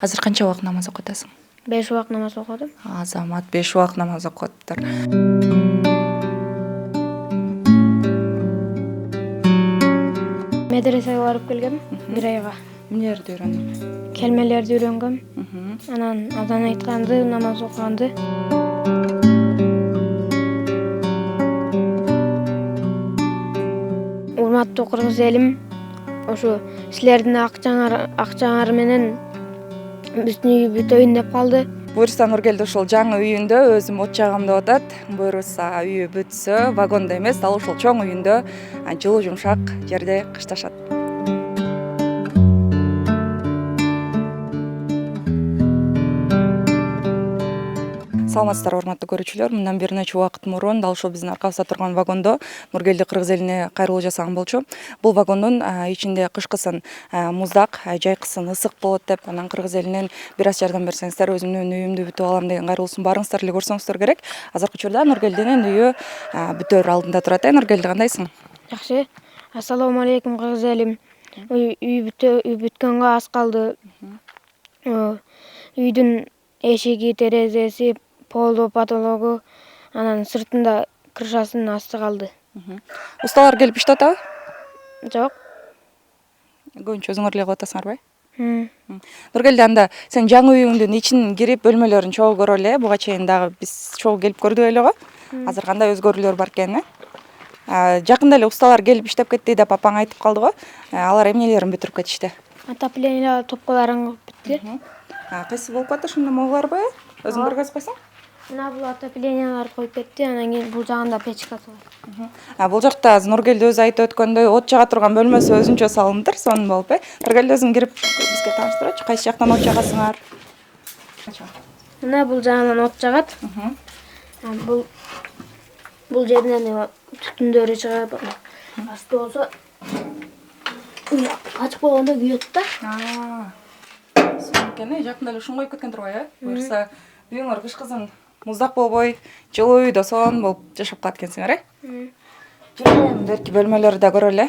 Азыр канча убакыт намаз окуп атасың? 5 убак намаз окудум. Азамат 5 убакыт намаз окуп атыптыр. Медресеге барып келгем 1 айга. Эмнелерди үйрөндүң? Келмелерди үйрөнгөм. Анан азан айтканды, намаз окуганды. Урматтуу кыргыз элим, ошо силердин акчаңар менен биздин үй бүтөйүн деп калды. Буюрса Нургелди ушул жаңы үйүндө өзүм от жагам деп атат. Буюрса үйү бүтсө, вагондо эмес, дал ушул чоң үйүндө жылуу жумшак жерде кышташат. Саламатсыздарбы урматтуу көрүүчүлөр. Мындан бир нече убакыт мурун дал ушул биздин аркабызда турган вагондо Нургелди кыргыз элине кайрылуу жасаган болчу. Бул вагондун ичинде кышкысын муздак, жайкысын ысык болот деп, анан кыргыз элинен бир аз жардам берсеңиздер өзүмдүн үйүмдү бүтүп алам деген кайрылуусун баарыңыздар эле көрсөңүздөр керек. Азыркы учурда Нургелдинин үйү бүтөр алдында турат. Нургелди, кандайсың? Жакшы. Ассаламу алейкум кыргыз элим. Үй бүткөнгө аз калды. Үйдүн эшиги, терезеси, полу, потологу, анан сыртында крышасынын асты калды. Усталар келип иштеп атабы? Жок. Көбүнчө өзүңөр эле кылып атасыңарбы? Нургелди, анда сен жаңы үйүңдүн ичин кирип, бөлмөлөрүн чогуу көрүп эле, буга чейин дагы биз чогуу келип көрдүк эле го. Азыр кандай өзгөрүүлөр бар экен? Жакында эле усталар келип иштеп кетти деп апаң айтып калды го. Алар эмнелерин бүтүрүп кетишти? Отопление топкаларын бүттү. Кайсы болуп калды? Ошондо могуларбы? Өзүң көргөзүп койсоң? Мына бул отоплениялар коюп кетти, анан кийин бул жагында печка бар. Бул жакта азыр Нургелди өзү айтып өткөндөй от жага турган бөлмөсү өзүнчө салыныптыр, сонун болуп, Нургелди, өзүң кирип бизге тааныштырчы, кайсы жактан от жагасыңар? Мына бул жагынан от жагат. Бул жеринен түтүндөрү чыгат. Асты болсо ачык болгондо күйөт да. Сонун экен, жакында эле ушуну коюп кеткен турбайбы? Буюрса үйүңөр кышкызын муздак болбой, жылуу үйдө сонун болуп жашап калат экенсиңер, Жүрөм берки бөлмөлөрдү да көрөлү,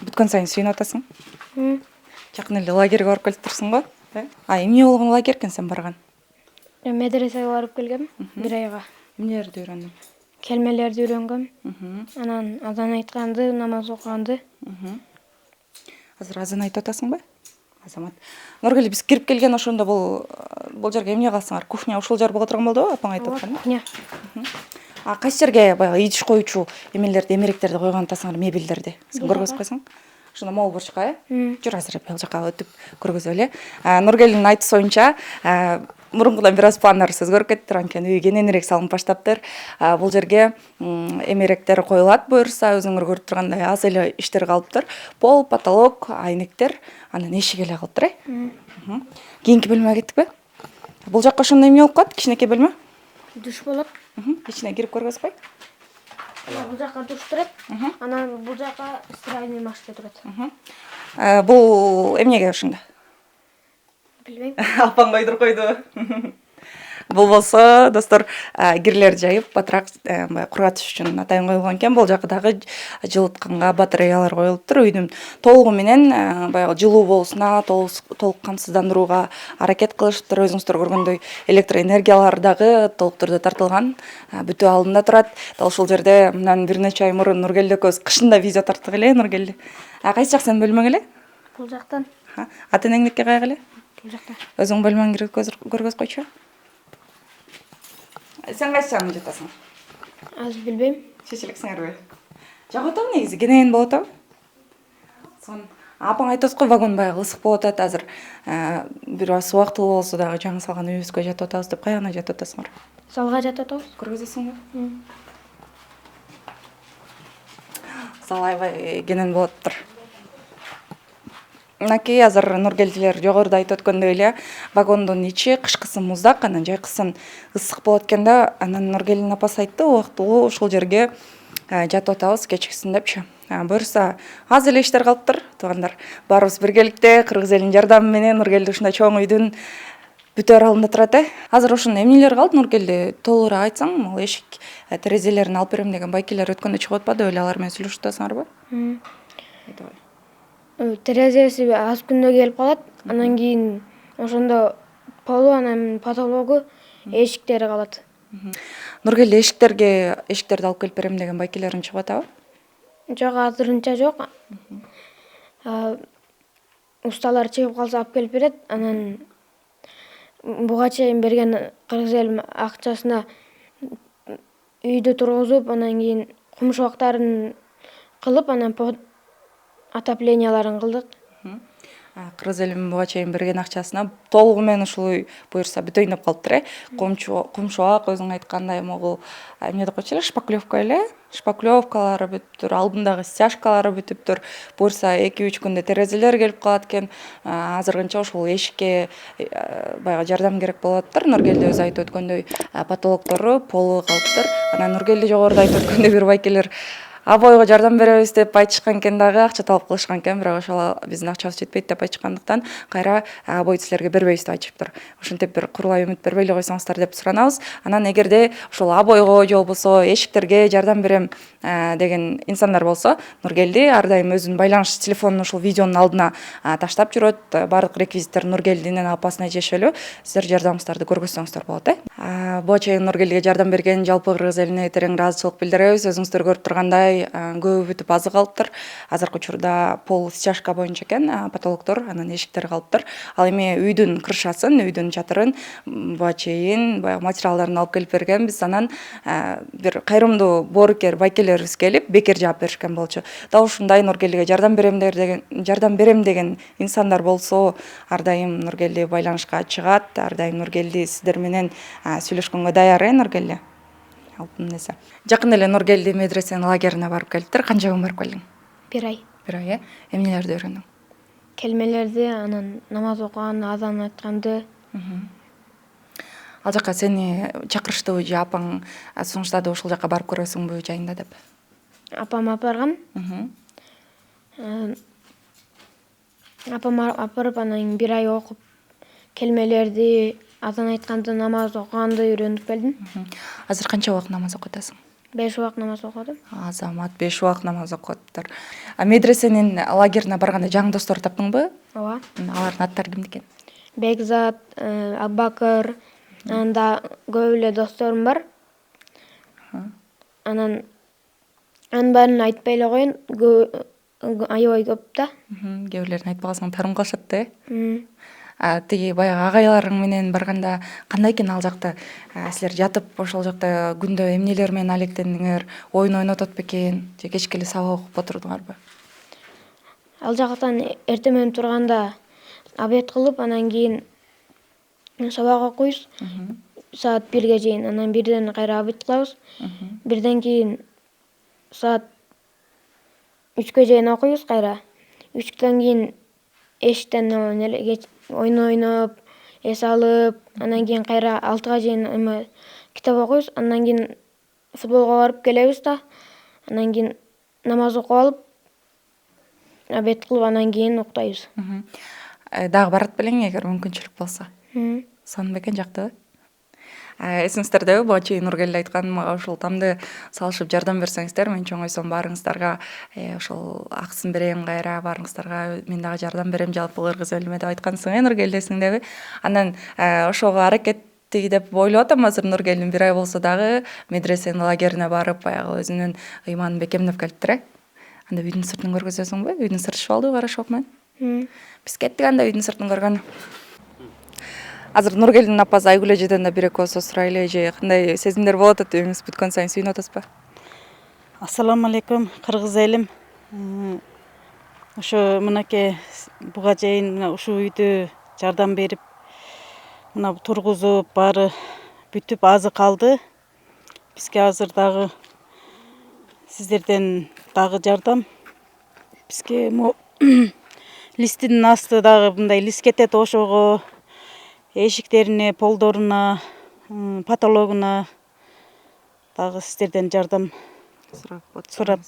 Бүткөн сайын сүйүнүп атасың. Жакын эле лагерьге барып келиптирсиң го. Эмне болгон лагерь экен сен барган? Медресеге барып келгем 1 айга. Эмнелерди үйрөндүң? Келмелерди үйрөнгөм. Анан азан айтканды, намаз окуганды. Азыр азан айтып атасыңбы? Азамат. Нургелди, биз кирип келген ошондо бул жерге эмне калсыңар? Кухня ушул жер боло турган болду, апаң айтып аткан. Кухня. Кайсы жерге баягы идиш коючу эмелерди, эмеректерди койгон атасыңар, мебелдерди? Сен көргөзүп койсоң. Ошондо могул бурчка, Жүр азыр бул жака өтүп көргөзөлү эле. Нургелдинин айтуусу боюнча, мурункудан бир аз пландарыбыз өзгөрүп кеттир, анткени үй кененирээк салынып баштаптыр. Бул жерге эмеректер коюлат, буюрса өзүңөр көрүп тургандай аз эле иштер калыптыр. Пол, потолок, айнектер, анан эшик эле калыптыр, Кийинки бөлмөгө кеттикпи? Бул жакка ошондо эмне болуп калат? Кичинекей бөлмө? Душ болот. Ичине кирип көргөзүп кой. Бул жака душ турат. Анан бул жака стиральный машина турат. Бул эмнеге ушунда? Билбейм. Апаң койдуруп койду. Бул болсо, достор, кирлерди жайып, батыраак кургатыш үчүн атайын коюлган экен. Бул жакка дагы жылытканга батареялар коюлуптур. Үйдүн толугу менен баягы жылуу болуусуна, толук камсыздандырууга аракет кылышыптыр. Өзүңүздөр көргөндөй электроэнергиялар дагы толук түрдө тартылган, бүтүү алдында турат. Дал ушул жерде мындан бир нече ай мурун Нургелди экөөбүз кышында видео тарттык эле, Нургелди. Кайсы жак сенин бөлмөң эле? Бул жактан. Ата энеңдики кайгы эле? Бул жакта. Өзүң бөлмөңдү кирип көргөзүп койчу. Сен кайсы жагына жатасың? Азыр билбейм. Чечилексиңерби? Жагып атабы негизи, кенен болуп атабы? Сонун. Апаң айтып аткан вагон баягы ысык болуп атат, азыр бир аз убактылуу болсо дагы жаңы салган үйүбүзгө жатып атабыз деп, каягына жатып атасыңар? Залга жатып атабыз. Көргөзөсүңбү? Зал аябай кенен болуптур. Мынакей азыр Нургелдилер жогоруда айтып өткөндөй эле, вагондун ичи кышкысын муздак, анан жайкысын ысык болот экен да, анан Нургелдинин апасы айтты, убактылуу ушул жерге жатып атабыз кечкисин депчи. Буюрса аз эле иштер калыптыр, туугандар. Баарыбыз биргеликте кыргыз элинин жардамы менен Нургелди ушундай чоң үйдүн бүтөр алдында турат, Азыр ошондо эмнелер калды, Нургелди, толугураак айтсаң, могу эшик, терезелерин алып берем деген байкелер өткөндө чыгып атпады беле, алар менен сүйлөшүп атасыңарбы? терезеси аз күндө келип калат. Анан кийин ошондо полу анан потологу эшиктери калат. Нургелди эшиктерди алып келип берем деген байкелериң чыгып атабы? Жок, азырынча жок. Усталар чыгып калса алып келип берет. Анан буга чейин берген кыргыз элим акчасына үйдү тургузуп, анан кийин кумшубактарын кылып, анан отопленияларын кылдык. Кыргыз элим буга чейин берген акчасына толугу менен ушул үй буюрса бүт ойноп калыптыр. Кумшубак өзүң айткандай могул эмне деп койчу эле, шпаклевка эле. Шпаклевкалары бүтүптүр, алдындагы стяжкалары бүтүптүр. Буюрса 2-3 күндө терезелер келип калат экен. Азыркынча ушул эшикке баягы жардам керек болуп атыптыр. Нургелди өзү айтып өткөндөй патологтору полу калыптыр. Анан Нургелди жогоруда айтып өткөндөй бир байкелер абойго жардам беребиз деп айтышкан экен дагы, акча талап кылышкан экен, бирок ошол биздин акчабыз жетпейт деп айтышкандыктан кайра абойду силерге бербейбиз деп айтышыптыр. Ошентип бир курулай үмүт бербей эле койсоңуздар деп суранабыз. Анан эгерде ушул абойго же болбосо эшиктерге жардам берем деген инсандар болсо, Нургелди ар дайым өзүнүн байланыш телефонун ушул видеонун алдына таштап жүрөт. Баардык реквизиттер Нургелдинин апасына тиешелүү. Сиздер жардамыңыздарды көргөзсөңүздөр болот. Буга чейин Нургелдиге жардам берген жалпы кыргыз элине терең ыраазычылык билдиребиз. Өзүңүздөр көрүп тургандай көбү бүтүп азы калыптыр. Азыркы учурда пол стяжка боюнча экен, потологдор, анан эшиктер калыптыр. Ал эми үйдүн крышасын, үйдүн чатырын буга чейин баягы материалдарын алып келип бергенбиз. Анан бир кайрымдуу боорукер байкелерибиз келип бекер жаап беришкен болчу. Дал ушундай Нургелдиге жардам берем деген инсандар болсо, ар дайым Нургелди байланышка чыгат. Ар дайым Нургелди сиздер менен сүйлөшкөнгө даяр, Нургелди. Жакында эле Нургелди медресенин лагерине барып келиптир. Канча күн барып келдиң? 1 ай. 1 ай, эмнелерди үйрөндүң? Келмелерди, анан намаз окуганды, азан айтканды. Ал жака сени чакырыштыбы же апаң сунуштады ушул жака барып көрөсүңбү жайында деп? Апам алып барган. Апам апарып, анан 1 ай окуп, келмелерди, азан айтканды, намаз окуганды үйрөнүп келдим. Азыр канча убакыт намаз окуп атасың? 5 убак намаз окудум. Азамат 5 убакыт намаз окуп атыптыр. Медресенин лагерине барганда жаңы достор таптыңбы? Ооба. Алардын аттары кимдики экен? Бекзат, Аббакыр, анда көп эле досторум бар. Анан баарын айтпай эле коеюн, аябай көп да. Кээ бирлерин айтпай калсаң тарым калышат да. Тиги баягы агайларың менен барганда кандай экен ал жакта? Силер жатып ошол жакта күндө эмнелер менен алектендиңер? Оюн ойнотот бекен? Же кечке эле сабак окуп отурдуңарбы? Ал жактан эртең менен турганда обед кылып, анан кийин сабак окуйбуз. Саат 1-ге чейин, анан 1ден кайра обед кылабыз. 1ден кийин саат 3-кө чейин окуйбуз кайра. 3-төн кийин эшиктен оюн ойноп, эс алып, анан кийин кайра 6-га чейин китеп окуйбуз. Андан кийин футболго барып келебиз да. Анан кийин намаз окуп алып, обед кылып, анан кийин уктайбыз. Дагы барат белең эгер мүмкүнчүлүк болсо? Сонун бекен, жактыбы? Эсиңиздердеби, буга чейин Нургелди айткан, мага ушул тамды салышып жардам берсеңиздер, мен чоңойсом баарыңыздарга ошол акысын берем, кайра баарыңыздарга мен дагы жардам берем жалпы кыргыз элиме деп айткансың, Нургелди, эсиңдеби? Анан ошого аракет деп ойлоп атам. Азыр Нургелдин 1 ай болсо дагы медресенин лагерине барып, баягы өзүнүн ыйманын бекемдеп келиптир. Анда үйдүн сыртын көргөзөсүңбү? Үйдүн сырты шыбалдыбы, кара шоп менен? Биз кеттик анда үйдүн сыртын көргөнү. Азыр Нургелдинин апасы Айгүл эжеден да 1-2 сөз сурайлы. Эже, кандай сезимдер болуп атат? Үйүңүз бүткөн сайын сүйүнүп атасызбы? Ассаламу алейкум, кыргыз элим. Ошо мынакей буга чейин ушул үйдү жардам берип, мына тургузуп, баары бүтүп азы калды. Бизге азыр дагы сиздерден дагы жардам. Бизге листинин асты дагы мындай лист кетет, ошого эшиктерине, полдоруна, потологуна дагы сиздерден жардам сурап.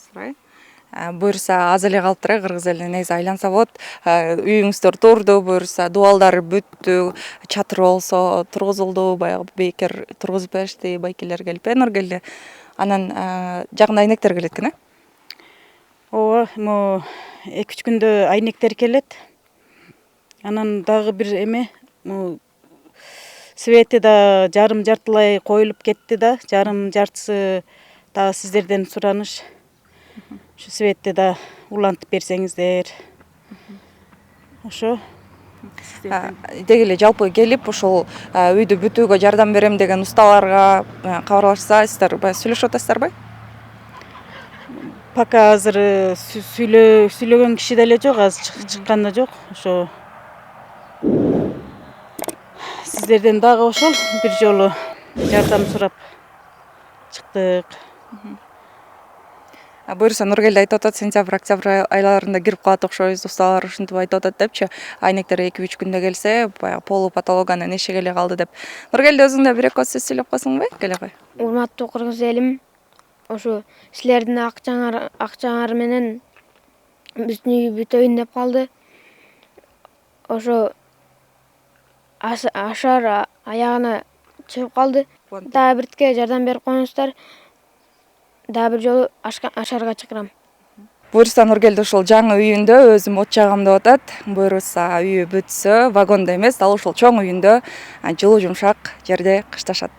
Буюрса аз эле калыптыр, кыргыз элине негизи айланса болот. Үйүңүздөр турду, буюрса дубалдары бүттү, чатыр болсо тургузулду, баягы бекер тургузуп беришти, байкелер келип, Нургелди. Анан жакында айнектер келет экен, ооба могу 2-3 күндө айнектер келет. Анан дагы бир эме свети да жарым жартылай коюлуп кетти да, жарым жартысы дагы сиздерден сураныш. Ушу светти да улантып берсеңиздер. Ошо. Деги эле жалпы келип ушул үйдү бүтүүгө жардам берем деген усталарга кабарлашса, сиздер баягы сүйлөшүп атасыздарбы? Пока азыр сүйлөгөн киши деле жок, азыр чыккан да жок. Ошо сиздерден дагы ошол бир жолу жардам сурап чыктык. Буюрса Нургелди айтып атат, сентябрь, октябрь айларында кирип калат окшойбуз, усталар ушинтип айтып атат депчи. Айнектер 2-3 күндө келсе, баягы полупатологиянын эшиги эле калды деп. Нургелди өзүң да 1-2 сөз сүйлөп койсоңбу? Келе кой. Урматтуу кыргыз элим, ошо силердин акчаңар менен биздин үй бүтөйүн деп калды. Ошо ашар аягына чыгып калды. Дагы биртке жардам берип коюңуздар. Дагы бир жолу ашарга чакырам. Буюрса Нургелди ушул жаңы үйүндө өзүм от жагам деп атат. Буюрса үйү бүтсө, вагондо эмес, дал ушул чоң үйүндө жылуу жумшак жерде кышташат.